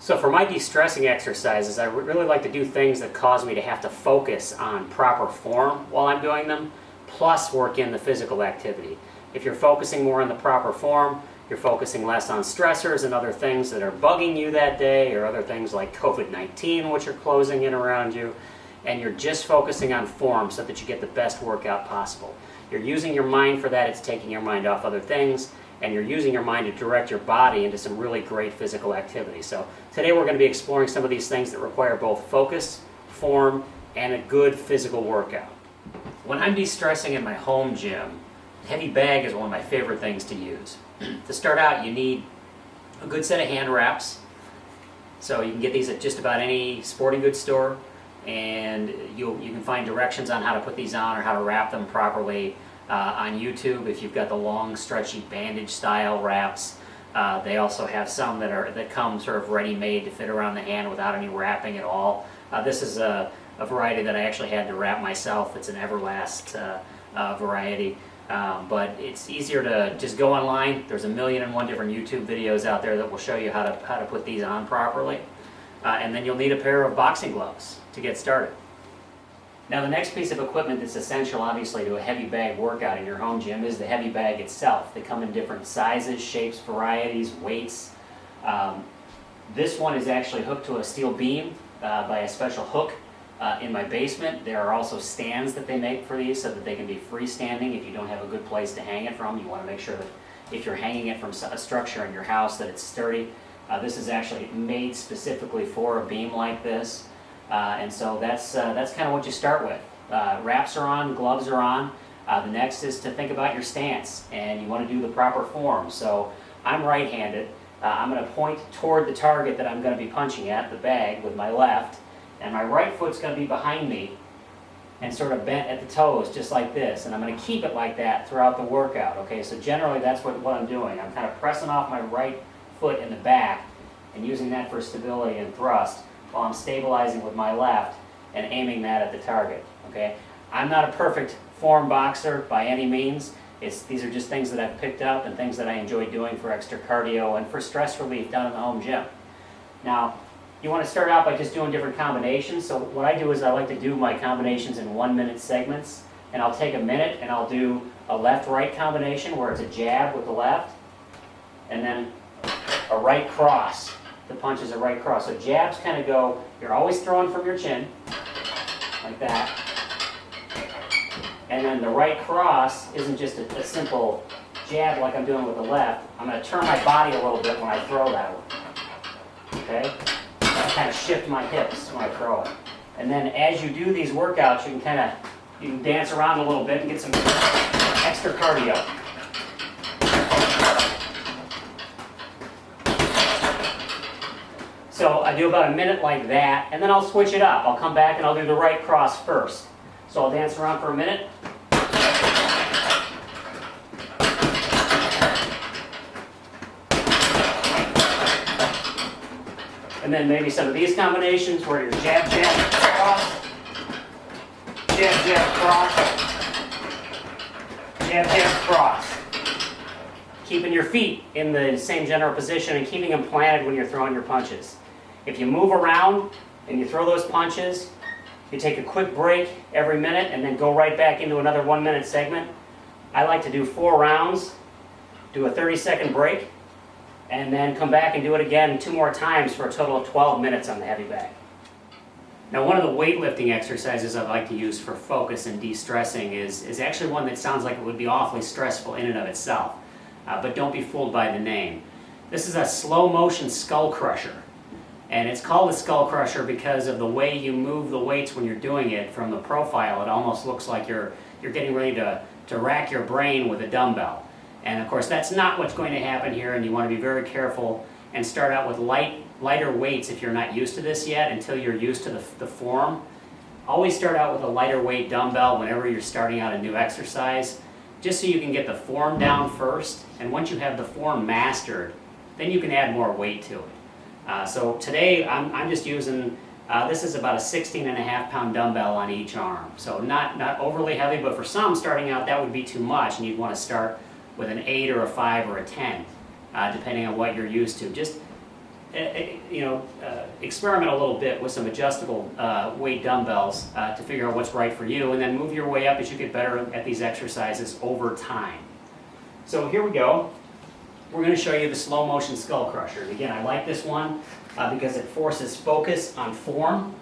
So for my de-stressing exercises, I really like to do things that cause me to have to focus on proper form while I'm doing them, plus work in the physical activity. If you're focusing more on the proper form, you're focusing less on stressors and other things that are bugging you that day, or other things like COVID-19 which are closing in around you, and you're just focusing on form so that you get the best workout possible. You're using your mind for that, it's taking your mind off other things, and you're using your mind to direct your body into some really great physical activity. So today we're going to be exploring some of these things that require both focus, form, and a good physical workout. When I'm de-stressing in my home gym, the heavy bag is one of my favorite things to use. To start out, you need a good set of hand wraps. So you can get these at just about any sporting goods store, and you can find directions on how to put these on or how to wrap them properly on YouTube. If you've got the long, stretchy bandage style wraps, they also have some that come sort of ready-made to fit around the hand without any wrapping at all. This is a variety that I actually had to wrap myself. It's an Everlast variety. But it's easier to just go online. There's 1,000,001 different YouTube videos out there that will show you how to put these on properly. And then you'll need a pair of boxing gloves to get started. Now the next piece of equipment that's essential obviously to a heavy bag workout in your home gym is the heavy bag itself. They come in different sizes, shapes, varieties, weights. This one is actually hooked to a steel beam by a special hook. In my basement, there are also stands that they make for these so that they can be freestanding if you don't have a good place to hang it from. You want to make sure that if you're hanging it from a structure in your house that it's sturdy. This is actually made specifically for a beam like this. And so that's kind of what you start with. Wraps are on, gloves are on. The next is to think about your stance, and you want to do the proper form. So I'm right-handed. I'm going to point toward the target that I'm going to be punching at, the bag, with my left. And my right foot's going to be behind me and sort of bent at the toes, just like this. And I'm going to keep it like that throughout the workout, okay? So generally that's what I'm doing. I'm kind of pressing off my right foot in the back and using that for stability and thrust while I'm stabilizing with my left and aiming that at the target, okay? I'm not a perfect form boxer by any means. These are just things that I've picked up and things that I enjoy doing for extra cardio and for stress relief down in the home gym. Now, you want to start out by just doing different combinations. So what I do is I like to do my combinations in 1-minute segments, and I'll take a minute and I'll do a left-right combination where it's a jab with the left, and then a right cross. The punch is a right cross. So jabs kind of go, you're always throwing from your chin, like that. And then the right cross isn't just a simple jab like I'm doing with the left. I'm going to turn my body a little bit when I throw that one. Okay? I kind of shift my hips when I throw it. And then as you do these workouts, you can dance around a little bit and get some extra cardio. So I do about a minute like that, and then I'll switch it up. I'll come back and I'll do the right cross first. So I'll dance around for a minute. And then maybe some of these combinations where you're jab, jab, cross, jab, jab, cross, jab, jab, cross. Keeping your feet in the same general position and keeping them planted when you're throwing your punches. If you move around and you throw those punches, you take a quick break every minute and then go right back into another 1-minute segment. I like to do 4 rounds, do a 30-second break, and then come back and do it again 2 more times for a total of 12 minutes on the heavy bag. Now one of the weightlifting exercises I like to use for focus and de-stressing is actually one that sounds like it would be awfully stressful in and of itself, but don't be fooled by the name. This is a slow motion skull crusher, and it's called a skull crusher because of the way you move the weights when you're doing it. From the profile, it almost looks like you're getting ready to rack your brain with a dumbbell. And of course that's not what's going to happen here, and you want to be very careful and start out with lighter weights if you're not used to this yet, until you're used to the form. Always start out with a lighter weight dumbbell whenever you're starting out a new exercise, just so you can get the form down first, and once you have the form mastered, then you can add more weight to it. So today I'm just using, this is about a 16.5-pound dumbbell on each arm. So not overly heavy, but for some starting out that would be too much, and you'd want to start with an 8 or a 5 or a 10, depending on what you're used to. Just experiment a little bit with some adjustable weight dumbbells to figure out what's right for you, and then move your way up as you get better at these exercises over time. So here we go. We're going to show you the slow motion skull crusher. And again, I like this one because it forces focus on form,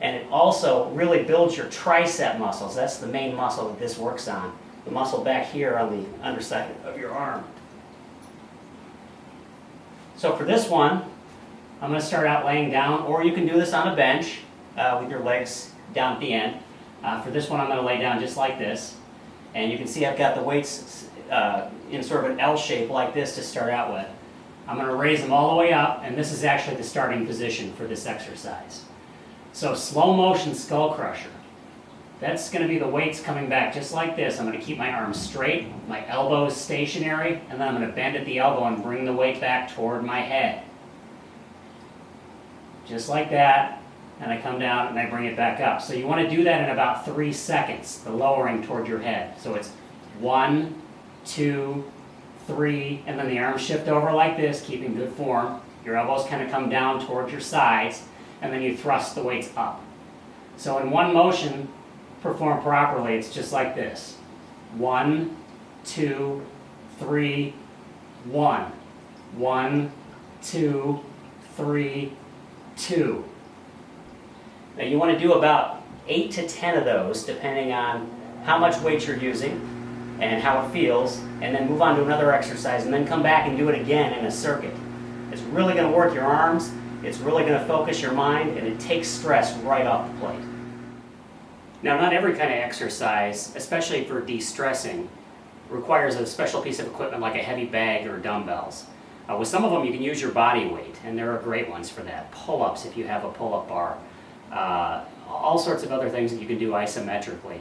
and it also really builds your tricep muscles. That's the main muscle that this works on. The muscle back here on the underside of your arm. So for this one, I'm going to start out laying down, or you can do this on a bench with your legs down at the end. For this one, I'm going to lay down just like this. And you can see I've got the weights in sort of an L shape like this to start out with. I'm going to raise them all the way up, and this is actually the starting position for this exercise. So slow motion skull crusher. That's going to be the weights coming back just like this. I'm going to keep my arms straight, my elbows stationary, and then I'm going to bend at the elbow and bring the weight back toward my head. Just like that, and I come down and I bring it back up. So you want to do that in about 3 seconds, the lowering toward your head. So it's 1, 2, 3, and then the arms shift over like this, keeping good form. Your elbows kind of come down towards your sides, and then you thrust the weights up. So in one motion, perform properly, it's just like this. 1, 2, 3, 1. 1, 2, 3, 2. Now you want to do about 8 to 10 of those, depending on how much weight you're using and how it feels, and then move on to another exercise, and then come back and do it again in a circuit. It's really going to work your arms, it's really going to focus your mind, and it takes stress right off the plate. Now, not every kind of exercise, especially for de-stressing, requires a special piece of equipment like a heavy bag or dumbbells. With some of them, you can use your body weight, and there are great ones for that. Pull-ups, if you have a pull-up bar. All sorts of other things that you can do isometrically.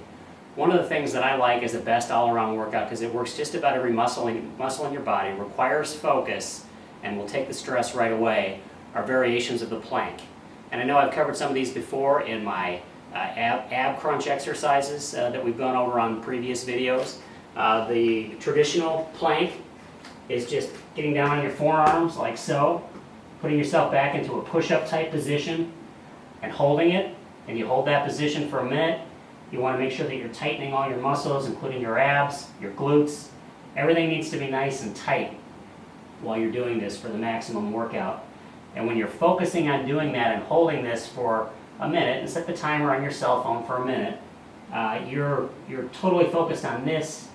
One of the things that I like is the best all-around workout, because it works just about every muscle in your body, requires focus, and will take the stress right away, are variations of the plank. And I know I've covered some of these before in my ab crunch exercises that we've gone over on previous videos. The traditional plank is just getting down on your forearms like so, putting yourself back into a push-up type position and holding it, and you hold that position for a minute. You want to make sure that you're tightening all your muscles, including your abs, your glutes. Everything needs to be nice and tight while you're doing this for the maximum workout. And when you're focusing on doing that and holding this for a minute, and set the timer on your cell phone for a minute, you're totally focused on this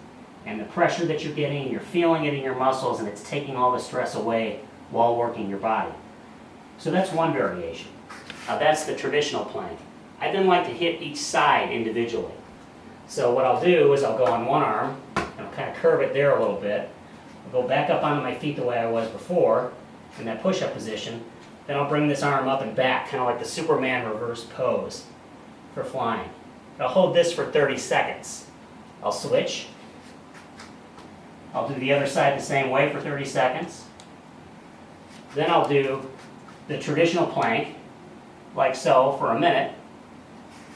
and the pressure that you're getting, and you're feeling it in your muscles, and it's taking all the stress away while working your body. So that's one variation. That's the traditional plank. I then like to hit each side individually. So what I'll do is I'll go on one arm, and I'll kind of curve it there a little bit. I'll go back up onto my feet the way I was before, in that push-up position. Then I'll bring this arm up and back, kind of like the Superman reverse pose for flying. I'll hold this for 30 seconds. I'll switch. I'll do the other side the same way for 30 seconds. Then I'll do the traditional plank, like so, for a minute.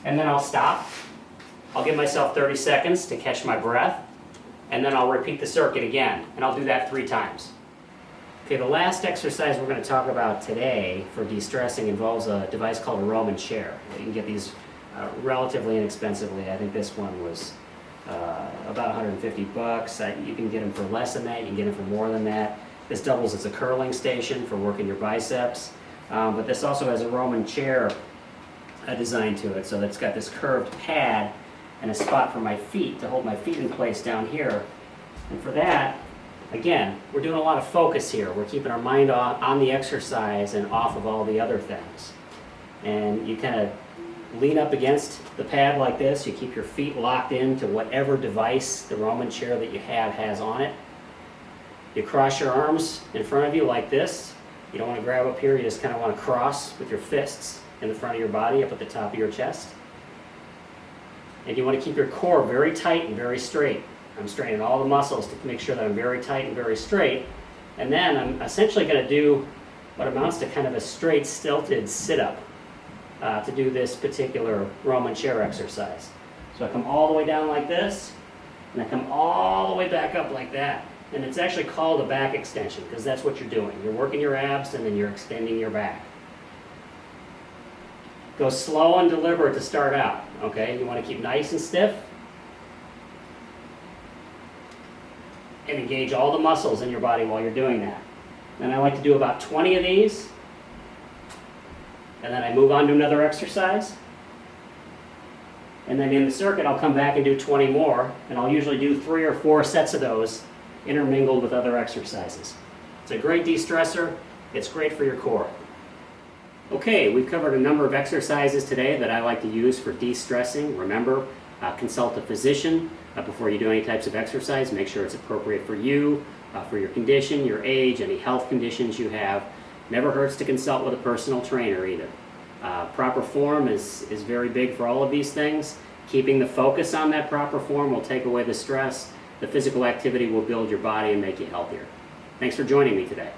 And then I'll stop. I'll give myself 30 seconds to catch my breath. And then I'll repeat the circuit again. And I'll do that 3 times. Okay, the last exercise we're going to talk about today for de-stressing involves a device called a Roman chair. You can get these relatively inexpensively. I think this one was about 150 bucks. You can get them for less than that. You can get them for more than that. This doubles as a curling station for working your biceps. But this also has a Roman chair designed to it. So it's got this curved pad and a spot for my feet to hold my feet in place down here. And for that, again, we're doing a lot of focus here. We're keeping our mind on the exercise and off of all the other things. And you kind of lean up against the pad like this. You keep your feet locked into whatever device the Roman chair that you have has on it. You cross your arms in front of you like this. You don't want to grab up here. You just kind of want to cross with your fists in the front of your body up at the top of your chest. And you want to keep your core very tight and very straight. I'm straining all the muscles to make sure that I'm very tight and very straight. And then I'm essentially going to do what amounts to kind of a straight, stilted sit-up to do this particular Roman chair exercise. So I come all the way down like this, and I come all the way back up like that. And it's actually called a back extension because that's what you're doing. You're working your abs and then you're extending your back. Go slow and deliberate to start out, okay? You want to keep nice and stiff. And engage all the muscles in your body while you're doing that. And I like to do about 20 of these. And then I move on to another exercise. And then in the circuit, I'll come back and do 20 more. And I'll usually do 3 or 4 sets of those intermingled with other exercises. It's a great de-stressor. It's great for your core. Okay, we've covered a number of exercises today that I like to use for de-stressing. Remember, consult a physician before you do any types of exercise. Make sure it's appropriate for you, for your condition, your age, any health conditions you have. Never hurts to consult with a personal trainer either. Proper form is very big for all of these things. Keeping the focus on that proper form will take away the stress. The physical activity will build your body and make you healthier. Thanks for joining me today.